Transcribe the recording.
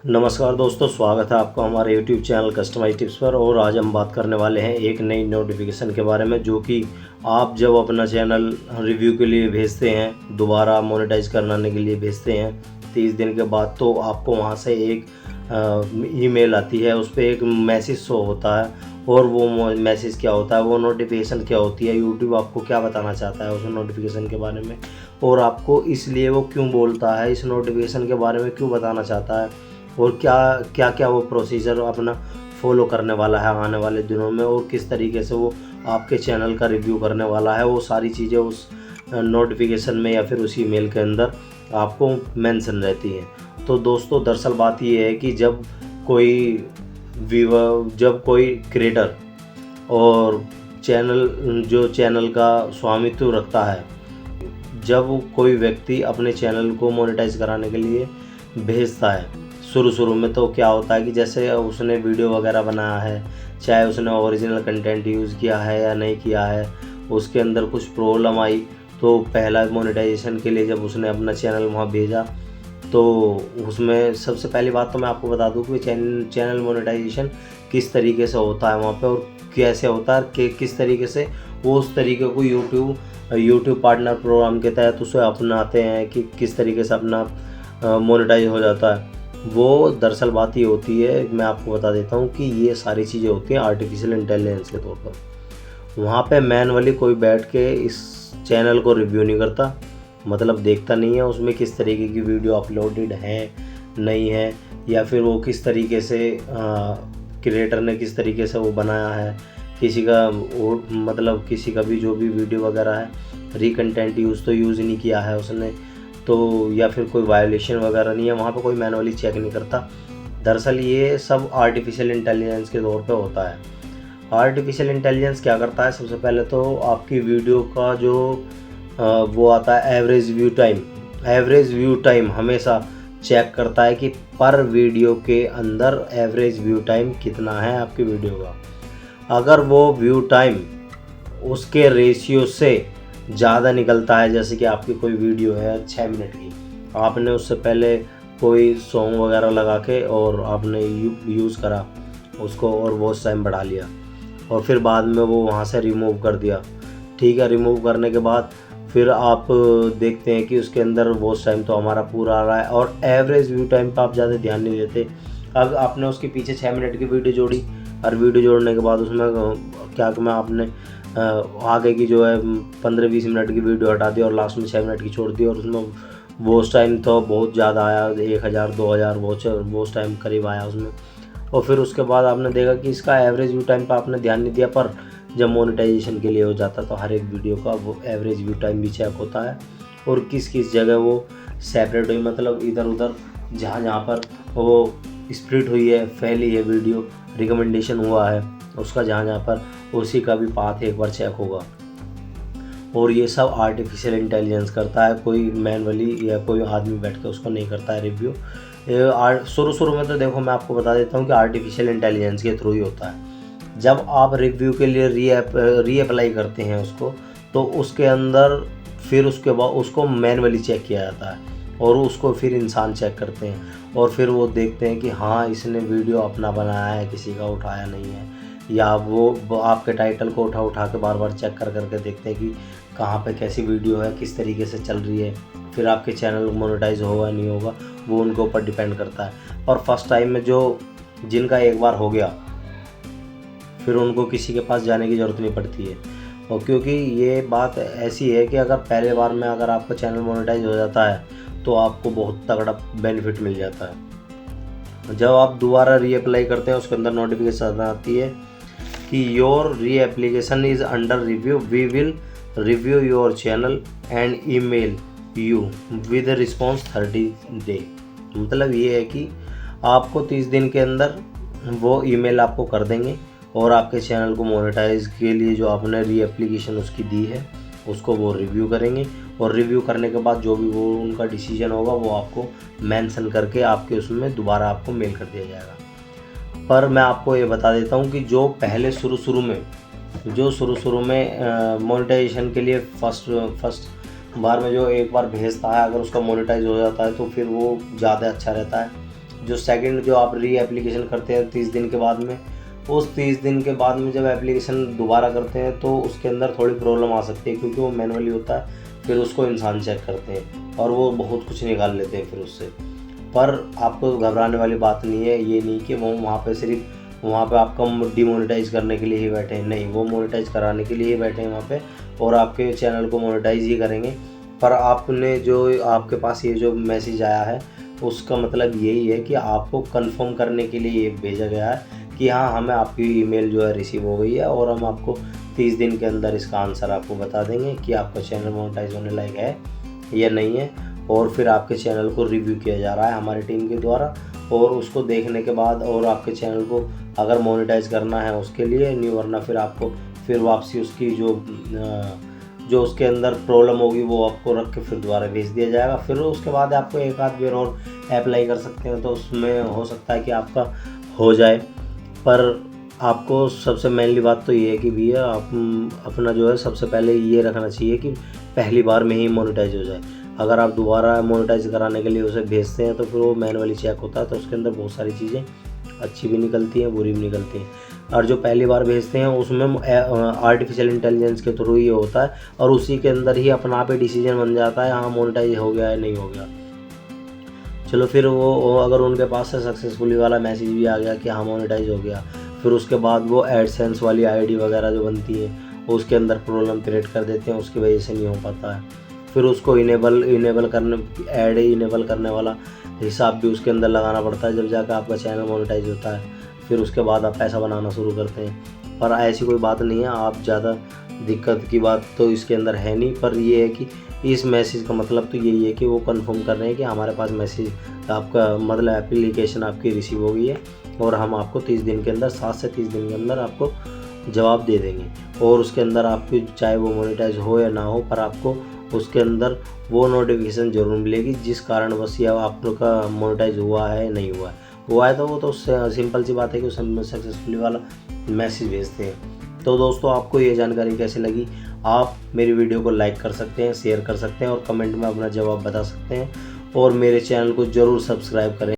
नमस्कार दोस्तों, स्वागत है आपका हमारे YouTube चैनल कस्टमाइज टिप्स पर। और आज हम बात करने वाले हैं एक नई नोटिफिकेशन के बारे में, जो कि आप जब अपना चैनल रिव्यू के लिए भेजते हैं, दोबारा मोनेटाइज कराने के लिए भेजते हैं 30 दिन के बाद, तो आपको वहां से एक ईमेल आती है। उस पर एक मैसेज शो होता है, और वो मैसेज क्या होता है, वो नोटिफिकेशन क्या होती है, यूट्यूब आपको क्या बताना चाहता है उस नोटिफिकेशन के बारे में, और आपको इसलिए वो क्यों बोलता है, इस नोटिफिकेशन के बारे में क्यों बताना चाहता है, और क्या क्या क्या वो प्रोसीजर अपना फॉलो करने वाला है आने वाले दिनों में, और किस तरीके से वो आपके चैनल का रिव्यू करने वाला है। वो सारी चीज़ें उस नोटिफिकेशन में या फिर उसी मेल के अंदर आपको मेंशन रहती हैं। तो दोस्तों, दरअसल बात ये है कि जब कोई क्रिएटर और चैनल का स्वामित्व रखता है, जब कोई व्यक्ति अपने चैनल को मोनेटाइज कराने के लिए भेजता है, शुरू में तो क्या होता है कि जैसे उसने वीडियो वगैरह बनाया है, चाहे उसने ओरिजिनल कंटेंट यूज़ किया है या नहीं किया है, उसके अंदर कुछ प्रॉब्लम आई, तो पहला मोनेटाइजेशन के लिए जब उसने अपना चैनल वहाँ भेजा, तो उसमें सबसे पहली बात तो मैं आपको बता दूं कि चैनल मोनेटाइजेशन किस तरीके से होता है वहाँ पे, और कैसे होता है कि किस तरीके से वो उस तरीके को यूट्यूब पार्टनर प्रोग्राम के तहत उसे अपनाते हैं, कि किस तरीके से अपना मोनेटाइज हो जाता है। वो दरअसल बात ये होती है, मैं आपको बता देता हूँ कि ये सारी चीज़ें होती हैं आर्टिफिशियल इंटेलिजेंस के तौर पर। वहाँ पे मैनुअली कोई बैठ के इस चैनल को रिव्यू नहीं करता, मतलब देखता नहीं है उसमें किस तरीके की वीडियो अपलोडेड है नहीं है, या फिर वो किस तरीके से क्रिएटर ने किस तरीके से वो बनाया है, किसी का भी जो भी वीडियो वगैरह है रिकंटेंट यूज़ नहीं किया है उसने, तो या फिर कोई वायलेशन वगैरह नहीं है, वहाँ पे कोई मैनुअली चेक नहीं करता। दरअसल ये सब आर्टिफिशियल इंटेलिजेंस के तौर पे होता है। आर्टिफिशियल इंटेलिजेंस क्या करता है, सबसे पहले तो आपकी वीडियो का जो वो आता है एवरेज व्यू टाइम हमेशा चेक करता है कि पर वीडियो के अंदर एवरेज व्यू टाइम कितना है आपकी वीडियो का। अगर वो व्यू टाइम उसके रेशियो से ज़्यादा निकलता है, जैसे कि आपकी कोई वीडियो है 6 मिनट की, आपने उससे पहले कोई सॉन्ग वगैरह लगा के और आपने यूज़ करा उसको और वॉच टाइम बढ़ा लिया, और फिर बाद में वो वहाँ से रिमूव कर दिया, ठीक है। रिमूव करने के बाद फिर आप देखते हैं कि उसके अंदर वॉच टाइम तो हमारा पूरा आ रहा है, और एवरेज व्यू टाइम पर आप ज़्यादा ध्यान नहीं देते। अब आपने उसके पीछे 6 मिनट की वीडियो जोड़ी, और वीडियो जोड़ने के बाद उसमें क्या मैं आपने आगे की जो है 15-20 मिनट की वीडियो हटा दी और लास्ट में 6 मिनट की छोड़ दी, और उसमें वॉच टाइम तो बहुत ज़्यादा आया, 1000-2000 वॉच टाइम करीब आया उसमें। और फिर उसके बाद आपने देखा कि इसका एवरेज व्यू टाइम पर आपने ध्यान नहीं दिया, पर जब मोनेटाइजेशन के लिए हो जाता तो हर एक वीडियो का वो एवरेज व्यू टाइम भी चेक होता है, और किस किस जगह वो सेपरेट हुई, मतलब इधर उधर जहाँ पर वो स्प्लिट हुई है, फैली है वीडियो, रिकमेंडेशन हुआ है उसका जहाँ पर, उसी का भी पाथ एक बार चेक होगा। और ये सब आर्टिफिशियल इंटेलिजेंस करता है, कोई मैनुअली या कोई आदमी बैठ के उसको नहीं करता है रिव्यू। शुरू में तो देखो मैं आपको बता देता हूँ कि आर्टिफिशियल इंटेलिजेंस के थ्रू ही होता है। जब आप रिव्यू के लिए रीअप्लाई करते हैं उसको, तो उसके अंदर फिर उसके बाद उसको मैनुअली चेक किया जाता है, और उसको फिर इंसान चेक करते हैं, और फिर वो देखते हैं कि हाँ इसने वीडियो अपना बनाया है, किसी का उठाया नहीं है, या वो आपके टाइटल को उठा के बार बार चेक करके देखते हैं कि कहाँ पे कैसी वीडियो है, किस तरीके से चल रही है, फिर आपके चैनल मोनेटाइज होगा नहीं होगा, वो उनके ऊपर डिपेंड करता है। और फर्स्ट टाइम में जिनका एक बार हो गया, फिर उनको किसी के पास जाने की ज़रूरत नहीं पड़ती है। और क्योंकि ये बात ऐसी है कि अगर पहले बार में अगर आपका चैनल मोनेटाइज हो जाता है, तो आपको बहुत तगड़ा बेनिफिट मिल जाता है। जब आप दोबारा रीअप्लाई करते हैं, उसके अंदर नोटिफिकेशन आती है कि your reapplication is under review, we will review your channel and email you with response 30 day. मतलब ये है कि आपको 30 दिन के अंदर वो ईमेल आपको कर देंगे, और आपके चैनल को मोनेटाइज के लिए जो आपने रीएप्लीकेशन उसकी दी है उसको वो रिव्यू करेंगे, और रिव्यू करने के बाद जो भी वो उनका डिसीजन होगा वो आपको मेंशन करके आपके उसमें दोबारा आपको मेल कर दिया जाएगा। पर मैं आपको ये बता देता हूँ कि जो पहले शुरू में मोनेटाइजेशन के लिए फर्स्ट बार में जो एक बार भेजता है, अगर उसका मोनेटाइज हो जाता है तो फिर वो ज़्यादा अच्छा रहता है। जो सेकंड जो आप री एप्लीकेशन करते हैं 30 दिन के बाद में, उस 30 दिन के बाद में जब एप्लीकेशन दोबारा करते हैं तो उसके अंदर थोड़ी प्रॉब्लम आ सकती है, क्योंकि वो मैनुअली होता है। फिर उसको इंसान चेक करते हैं और वो बहुत कुछ निकाल लेते हैं फिर उससे। पर आपको घबराने वाली बात नहीं है, ये नहीं कि वो वहाँ पे सिर्फ वहाँ पे आपका डिमोनेटाइज करने के लिए ही बैठे हैं, नहीं, वो मोनेटाइज कराने के लिए ही बैठे हैं वहाँ पे, और आपके चैनल को मोनेटाइज ही करेंगे। पर आपने जो आपके पास ये जो मैसेज आया है उसका मतलब यही है कि आपको कंफर्म करने के लिए ये भेजा गया है कि हाँ, हमें आपकी ईमेल जो है रिसीव हो गई है, और हम आपको 30 दिन के अंदर इसका आंसर आपको बता देंगे कि आपका चैनल मोनेटाइज होने लायक है या नहीं है। और फिर आपके चैनल को रिव्यू किया जा रहा है हमारी टीम के द्वारा, और उसको देखने के बाद और आपके चैनल को अगर मोनेटाइज करना है उसके लिए, नहीं वरना फिर आपको फिर वापसी उसकी जो उसके अंदर प्रॉब्लम होगी वो आपको रख के फिर दोबारा भेज दिया जाएगा। फिर उसके बाद आपको एक आध बार और अप्लाई कर सकते हैं, तो उसमें हो सकता है कि आपका हो जाए। पर आपको सबसे मेनली बात तो ये है कि भैया आप अपना जो है सबसे पहले ये रखना चाहिए कि पहली बार में ही मोनेटाइज हो जाए। अगर आप दोबारा मोनेटाइज कराने के लिए उसे भेजते हैं तो फिर वो मैनुअली चेक होता है, तो उसके अंदर बहुत सारी चीज़ें अच्छी भी निकलती हैं, बुरी भी निकलती हैं। और जो पहली बार भेजते हैं उसमें आर्टिफिशियल इंटेलिजेंस के थ्रू ये होता है, और उसी के अंदर ही अपना आप ही डिसीजन बन जाता है, हाँ मोनेटाइज हो गया है नहीं हो गया। चलो फिर वो अगर उनके पास से सक्सेसफुली वाला मैसेज भी आ गया कि हाँ मोनेटाइज हो गया, फिर उसके बाद वो एडसेंस वाली आईडी वगैरह जो बनती है उसके अंदर प्रॉब्लम क्रिएट कर देते हैं, उसकी वजह से नहीं हो पाता है। फिर उसको इनेबल करने वाला हिसाब भी उसके अंदर लगाना पड़ता है, जब जाकर आपका चैनल मोनेटाइज होता है। फिर उसके बाद आप पैसा बनाना शुरू करते हैं। पर ऐसी कोई बात नहीं है, आप ज़्यादा दिक्कत की बात तो इसके अंदर है नहीं। पर ये है कि इस मैसेज का मतलब तो यही है कि वो कंफर्म कर रहे हैं कि हमारे पास मैसेज आपका मतलब एप्लीकेशन आपकी रिसीव हो गई है, और हम आपको 30 दिन के अंदर 7 से 30 दिन के अंदर आपको जवाब दे देंगे। और उसके अंदर आपकी चाहे वो मोनेटाइज हो या ना हो, पर आपको उसके अंदर वो नोटिफिकेशन ज़रूर मिलेगी जिस कारण बस या आपका मोनेटाइज हुआ है नहीं हुआ है तो वो तो सिंपल सी बात है कि उस सक्सेसफुली वाला मैसेज भेजते हैं। तो दोस्तों, आपको ये जानकारी कैसी लगी? आप मेरी वीडियो को लाइक कर सकते हैं, शेयर कर सकते हैं, और कमेंट में अपना जवाब बता सकते हैं, और मेरे चैनल को ज़रूर सब्सक्राइब करें।